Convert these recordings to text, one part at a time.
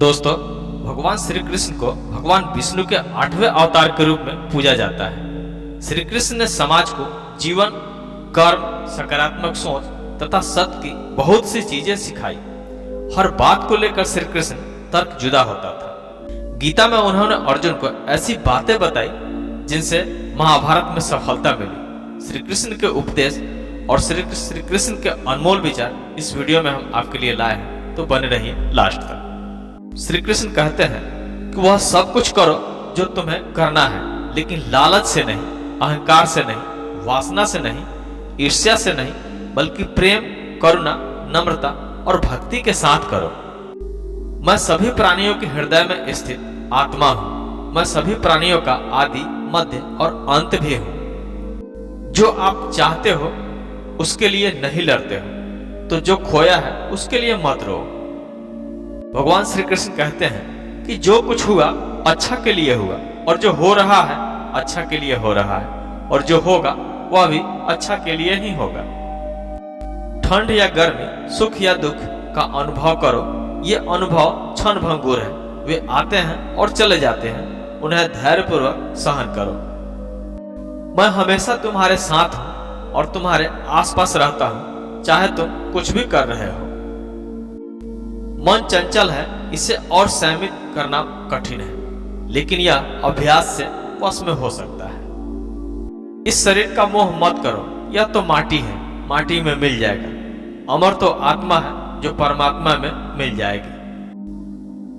दोस्तों, भगवान श्री कृष्ण को भगवान विष्णु के 8वें अवतार के रूप में पूजा जाता है। श्री कृष्ण ने समाज को जीवन, कर्म, सकारात्मक सोच तथा सत्य की बहुत सी चीजें सिखाई। हर बात को लेकर श्री कृष्ण तर्क जुदा होता था। गीता में उन्होंने अर्जुन को ऐसी बातें बताई जिनसे महाभारत में सफलता मिली। श्री कृष्ण के उपदेश और श्री कृष्ण के अनमोल विचार इस वीडियो में हम आपके लिए लाए हैं, तो बने रहिए लास्ट तक। श्री कृष्ण कहते हैं कि वह सब कुछ करो जो तुम्हें करना है, लेकिन लालच से नहीं, अहंकार से नहीं, वासना से नहीं, ईर्ष्या से नहीं, बल्कि प्रेम, करुणा, नम्रता और भक्ति के साथ करो। मैं सभी प्राणियों के हृदय में स्थित आत्मा हूं। मैं सभी प्राणियों का आदि, मध्य और अंत भी हूं। जो आप चाहते हो उसके लिए नहीं लड़ते हो, तो जो खोया है उसके लिए मत रो। भगवान श्री कृष्ण कहते हैं कि जो कुछ हुआ अच्छा के लिए हुआ, और जो हो रहा है अच्छा के लिए हो रहा है, और जो होगा वह भी अच्छा के लिए ही होगा। ठंड या गर्मी, सुख या दुख का अनुभव करो। ये अनुभव क्षण भंगुर है। वे आते हैं और चले जाते हैं। उन्हें धैर्यपूर्वक सहन करो। मैं हमेशा तुम्हारे साथ हूं और तुम्हारे आसपास रहता हूं, चाहे तुम कुछ भी कर रहे हो। मन चंचल है, इसे और संयमित करना कठिन है, लेकिन यह अभ्यास से वश में हो सकता है। इस शरीर का मोह मत करो। यह तो माटी है, माटी में मिल जाएगा। अमर तो आत्मा है जो परमात्मा में मिल जाएगी।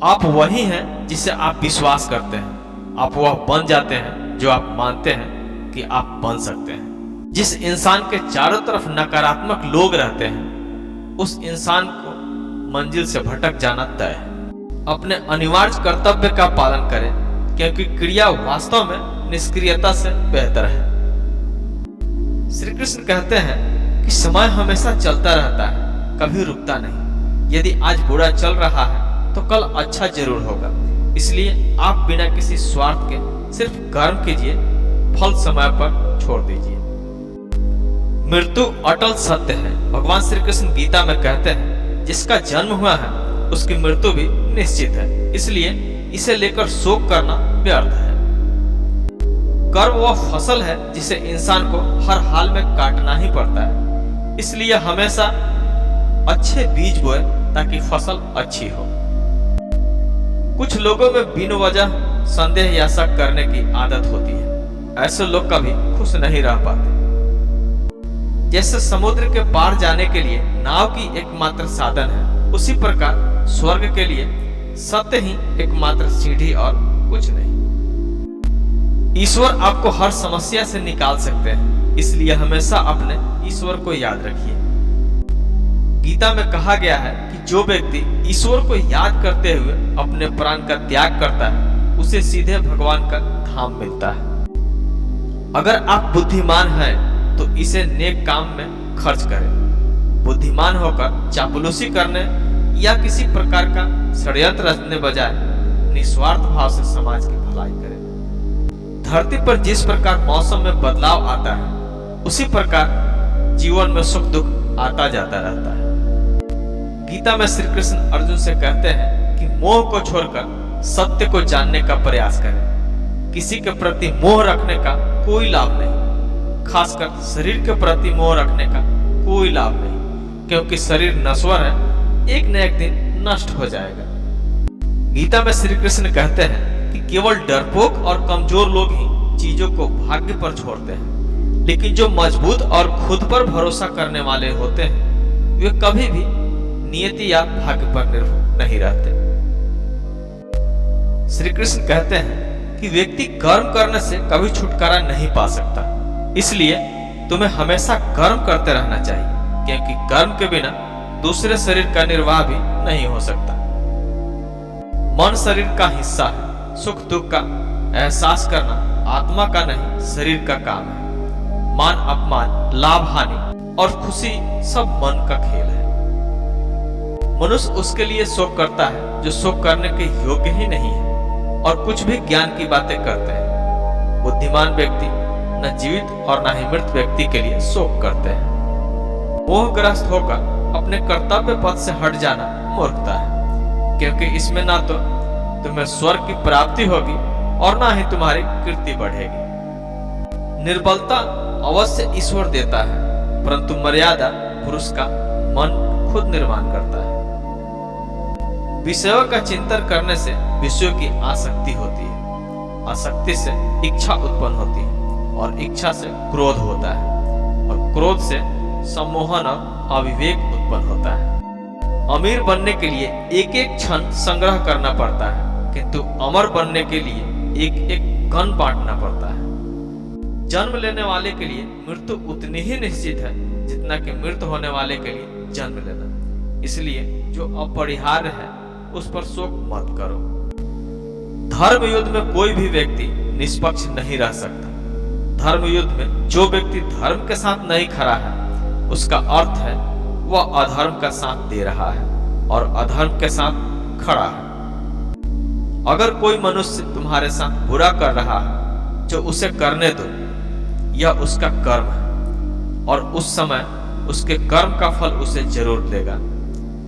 आप वही हैं जिसे आप विश्वास करते हैं। आप वह बन जाते हैं जो आप मानते हैं कि आप बन सकते हैं। जिस इंसान के चारों तरफ नकारात्मक लोग रहते हैं, उस इंसान को मंजिल से भटक जाना तय है। अपने अनिवार्य कर्तव्य का पालन करें, क्योंकि क्रिया वास्तव में निष्क्रियता से बेहतर है। श्री कृष्ण कहते हैं कि समय हमेशा चलता रहता है, कभी रुकता नहीं। यदि आज बुरा चल रहा है तो कल अच्छा जरूर होगा। इसलिए आप बिना किसी स्वार्थ के सिर्फ कर्म कीजिए, फल समय पर छोड़ दीजिए। मृत्यु अटल सत्य है। भगवान श्री कृष्ण गीता में कहते हैं, जिसका जन्म हुआ है उसकी मृत्यु भी निश्चित है। इसलिए इसे लेकर शोक करना व्यर्थ है। कर्म वह फसल है जिसे इंसान को हर हाल में काटना ही पड़ता है। इसलिए हमेशा अच्छे बीज बोए ताकि फसल अच्छी हो। कुछ लोगों में बिन वजह संदेह या शक करने की आदत होती है। ऐसे लोग कभी खुश नहीं रह पाते। जैसे समुद्र के पार जाने के लिए नाव की एकमात्र साधन है, उसी प्रकार स्वर्ग के लिए सत्य ही एकमात्र सीढ़ी और कुछ नहीं। ईश्वर आपको हर समस्या से निकाल सकते हैं, इसलिए हमेशा अपने ईश्वर को याद रखिए। गीता में कहा गया है कि जो व्यक्ति ईश्वर को याद करते हुए अपने प्राण का त्याग करता है, उसे सीधे भगवान का धाम मिलता है। अगर आप बुद्धिमान हैं तो इसे नेक काम में खर्च करें। बुद्धिमान होकर चापलूसी करने या किसी प्रकार का षड्यंत्र रचने बजाय निस्वार्थ भाव से समाज की भलाई करें। धरती पर जिस प्रकार मौसम में बदलाव आता है, उसी प्रकार जीवन में सुख दुख आता जाता रहता है। गीता में श्री कृष्ण अर्जुन से कहते हैं कि मोह को छोड़कर सत्य को जानने का प्रयास करें। किसी के प्रति मोह रखने का कोई लाभ नहीं, खासकर शरीर के प्रति मोह रखने का कोई लाभ नहीं, क्योंकि शरीर नश्वर है, एक न एक दिन नष्ट हो जाएगा। गीता में श्री कृष्ण कहते हैं कि केवल डरपोक और कमजोर लोग ही चीजों को भाग्य पर छोड़ते हैं, लेकिन जो मजबूत और खुद पर भरोसा करने वाले होते हैं, वे कभी भी नियति या भाग्य पर निर्भर नहीं रहते। श्री कृष्ण कहते हैं कि व्यक्ति कर्म करने से कभी छुटकारा नहीं पा सकता। इसलिए तुम्हें हमेशा कर्म करते रहना चाहिए, क्योंकि कर्म के बिना दूसरे शरीर का निर्वाह भी नहीं हो सकता। मन शरीर का हिस्सा है। सुख दुख का एहसास करना आत्मा का नहीं, शरीर का काम है। मान अपमान, लाभ हानि और खुशी सब मन का खेल है। मनुष्य उसके लिए शोक करता है जो शोक करने के योग्य ही नहीं है, और कुछ भी ज्ञान की बातें करते हैं। बुद्धिमान व्यक्ति न जीवित और न ही मृत व्यक्ति के लिए शोक करते हैं। मोहग्रस्त होकर अपने कर्तव्य पथ से हट जाना मूर्खता है, क्योंकि इसमें ना तो तुम्हें स्वर्ग की प्राप्ति होगी और ना ही तुम्हारी कीर्ति बढ़ेगी। निर्बलता अवश्य ईश्वर देता है, परंतु मर्यादा पुरुष का मन खुद निर्माण करता है। विषयों का चिंतन करने से विषयों की आसक्ति होती है, आसक्ति से इच्छा उत्पन्न होती है और इच्छा से क्रोध होता है और क्रोध से सम्मोहन और अविवेक उत्पन्न होता है। अमीर बनने के लिए एक एक क्षण संग्रह करना पड़ता है, किंतु अमर बनने के लिए एक एक कण बांटना पड़ता है। जन्म लेने वाले के लिए मृत्यु उतनी ही निश्चित है जितना कि मृत्यु होने वाले के लिए जन्म लेना। इसलिए जो अपरिहार्य है उस पर शोक मत करो। धर्म युद्ध में कोई भी व्यक्ति निष्पक्ष नहीं रह सकता। धर्म युद्ध में जो व्यक्ति धर्म के साथ नहीं खड़ा है, उसका अर्थ है वह अधर्म का साथ दे रहा है और अधर्म के साथ खड़ा है। अगर कोई मनुष्य तुम्हारे साथ बुरा कर रहा है, जो उसे करने दो, यह उसका कर्म है और उस समय उसके कर्म का फल उसे जरूर देगा।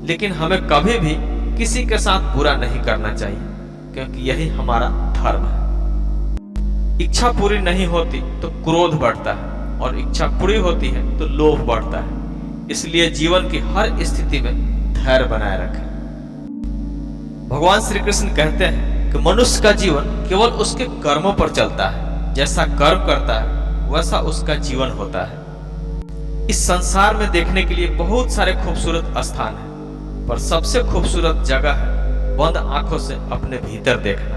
लेकिन हमें कभी भी किसी के साथ बुरा नहीं करना चाहिए, क्योंकि यही हमारा धर्म है। इच्छा पूरी नहीं होती तो क्रोध बढ़ता है और इच्छा पूरी होती है तो लोभ बढ़ता है। इसलिए जीवन की हर स्थिति में धैर्य बनाए रखें। भगवान श्री कृष्ण कहते हैं कि मनुष्य का जीवन केवल उसके कर्मों पर चलता है। जैसा कर्म करता है वैसा उसका जीवन होता है। इस संसार में देखने के लिए बहुत सारे खूबसूरत स्थान हैं, पर सबसे खूबसूरत जगह है बंद आंखों से अपने भीतर देखना।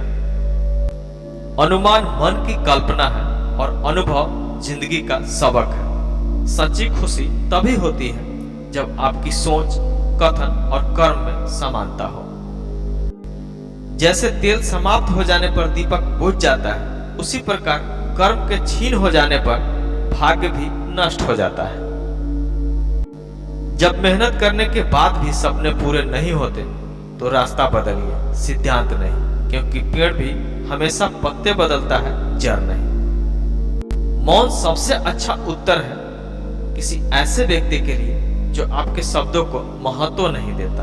अनुमान मन की कल्पना है और अनुभव जिंदगी का सबक है। सच्ची खुशी तभी होती है जब आपकी सोच, कथन और कर्म में समानता हो। जैसे तेल समाप्त हो जाने पर दीपक बुझ जाता है, उसी प्रकार कर्म के छीन हो जाने पर भाग्य भी नष्ट हो जाता है। जब मेहनत करने के बाद भी सपने पूरे नहीं होते तो रास्ता बदलिए, सिद्धांत नहीं, क्योंकि पेड़ भी हमेशा पत्ते बदलता है, जड़ नहीं। मौन सबसे अच्छा उत्तर है किसी ऐसे व्यक्ति के लिए जो आपके शब्दों को महत्व नहीं देता।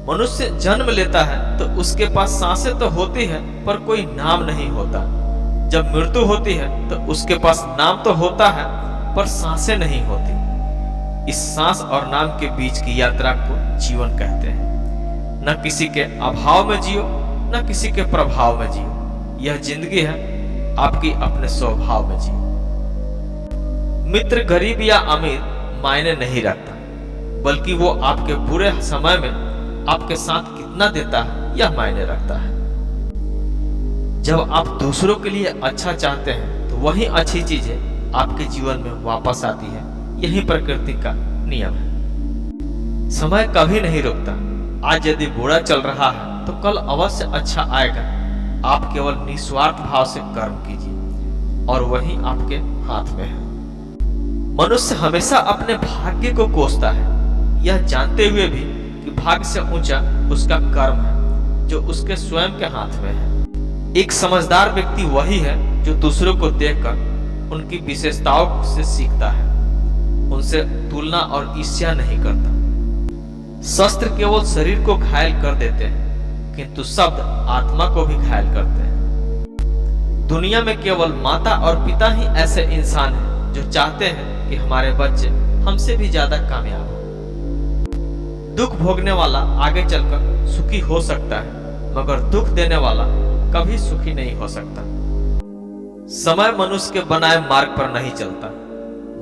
मनुष्य जन्म लेता है तो उसके पास सांसें तो होती है पर कोई नाम नहीं होता। जब मृत्यु होती है तो उसके पास नाम तो होता है पर सांसें नहीं होती। इस सांस और नाम के बीच की यात्रा को जीवन कहते हैं। न किसी के अभाव में जियो, न किसी के प्रभाव में जियो। यह जिंदगी है, आपकी अपने स्वभाव में जियो। मित्र गरीब या अमीर मायने नहीं रखता, बल्कि वो आपके बुरे समय में आपके साथ कितना देता है यह मायने रखता है। जब आप दूसरों के लिए अच्छा चाहते हैं तो वही अच्छी चीजें आपके जीवन में वापस आती है। यही प्रकृति का नियम है। समय कभी नहीं रुकता। आज यदि बुरा चल रहा है तो कल अवश्य अच्छा आएगा। आप केवल निस्वार्थ भाव से कर्म कीजिए और वही आपके हाथ में है। मनुष्य हमेशा अपने भाग्य को कोसता है, यह जानते हुए भी कि भाग्य से ऊंचा उसका कर्म है जो उसके स्वयं के हाथ में है। एक समझदार व्यक्ति वही है जो दूसरों को देखकर उनकी विशेषताओं से सीखता है, उनसे तुलना और ईर्ष्या नहीं करता। शस्त्र केवल शरीर को घायल कर देते हैं, किंतु शब्द आत्मा को भी घायल करते हैं। दुनिया में केवल माता और पिता ही ऐसे इंसान हैं जो चाहते हैं कि हमारे बच्चे हमसे भी ज्यादा कामयाब हो। दुख भोगने वाला आगे चलकर सुखी हो सकता है, मगर दुख देने वाला कभी सुखी नहीं हो सकता। समय मनुष्य के बनाए मार्ग पर नहीं चलता।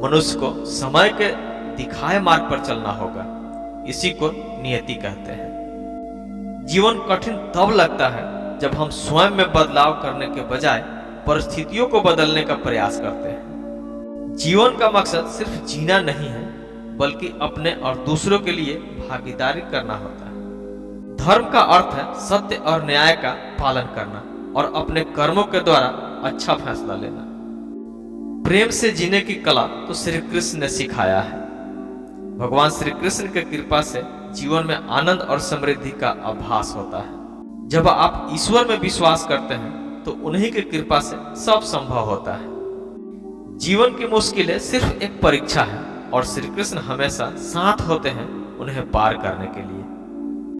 मनुष्य को समय के दिखाए मार्ग पर चलना होगा। इसी को नियति कहते हैं। जीवन कठिन तब लगता है जब हम स्वयं में बदलाव करने के बजाय परिस्थितियों को बदलने का प्रयास करते हैं। जीवन का मकसद सिर्फ जीना नहीं है, बल्कि अपने और दूसरों के लिए भागीदारी करना होता है। धर्म का अर्थ है सत्य और न्याय का पालन करना और अपने कर्मों के द्वारा अच्छा फैसला लेना। प्रेम से जीने की कला तो श्री कृष्ण ने सिखाया है। भगवान श्री कृष्ण की कृपा से जीवन में आनंद और समृद्धि का आभास होता है। जब आप ईश्वर में विश्वास करते हैं तो उन्हीं की कृपा से सब संभव होता है। जीवन की मुश्किलें सिर्फ एक परीक्षा है और श्री कृष्ण हमेशा साथ होते हैं उन्हें पार करने के लिए।